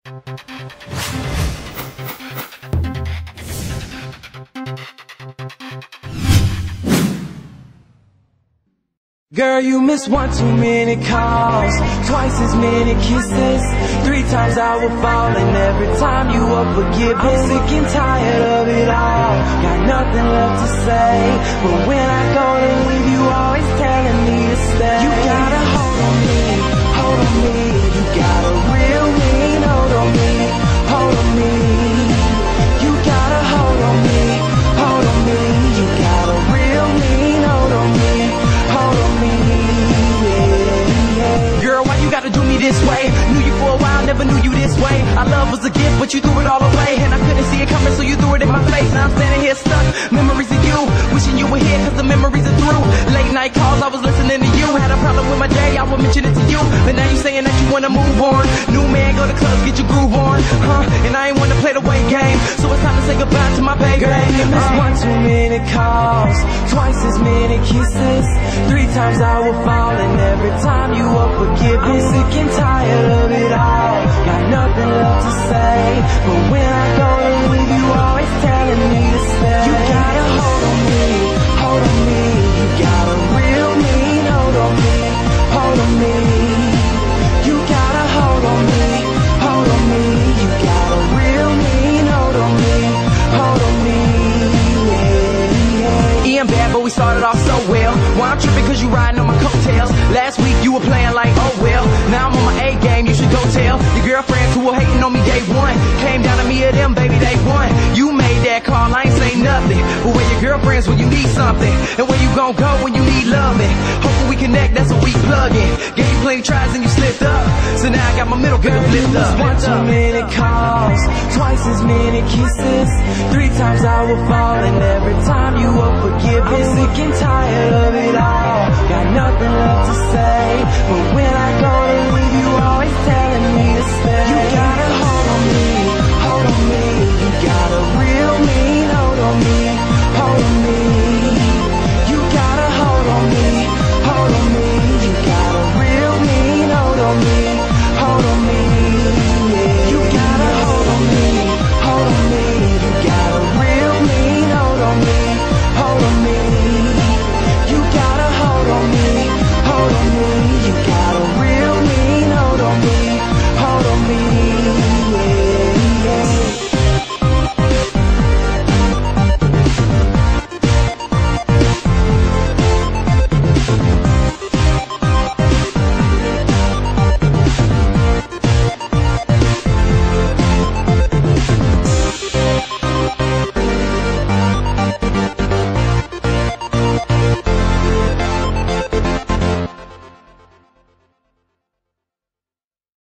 Girl, you miss one too many calls, twice as many kisses. 3 times I would fall, and every time you were forgiven. I'm sick and tired of it all, got nothing left to say. But when I go to leave, you always telling me to stay. You gotta hold on me, hold on me. You got a real mean hold on me, hold on me. You gotta hold on me, hold on me. You got a real mean hold on me, hold on me, yeah. Girl, why you gotta do me this way? Knew you for a while, never knew you this way. Our love was a gift, but you threw it all away. And I couldn't see it coming, so you threw it in my face. Now I'm standing here stuck, memories of you. Wishing you were here, cause the memories are through. Late night calls, I was listening to you. Had a problem with my day, I would mention it to you. But now you saying that you wanna move on. New man, go to clubs, get your groove on, and I ain't wanna play the wait game, so it's time to say goodbye to my baby. Girl, you miss one too many calls, twice as many kisses. 3 times I would fall, and every time you were forgiven. I'm sick and tired of it all, got nothing left to say. But when I go to leave, you always telling me to stay. You gotta hold on me, hold on me. You got a real mean hold on me, hold on me. You gotta hold on me, hold on me. You got a real mean hold on me, hold on me, yeah. Ian bad, but we started off so well. Why I'm tripping cause you riding on my coattails. Last week you were playing like, oh well. Now I'm on my A game, you should go tell your girlfriends who were hating on me day one. Came down to me or them, baby, they won. You made that call, I ain't say nothing. But where your girlfriends when you need something, and where you gon' go when you need loving. Hopefully we connect, that's what we plug in. Gave you plenty tries and you slipped up, so now I got my middle girl flipped up. One too many calls, twice as many kisses. 3 times I would fall, and every time you were forgiven. I'm sick and tired of it all, got nothing left to say. But when I go to leave, you always telling me to stay.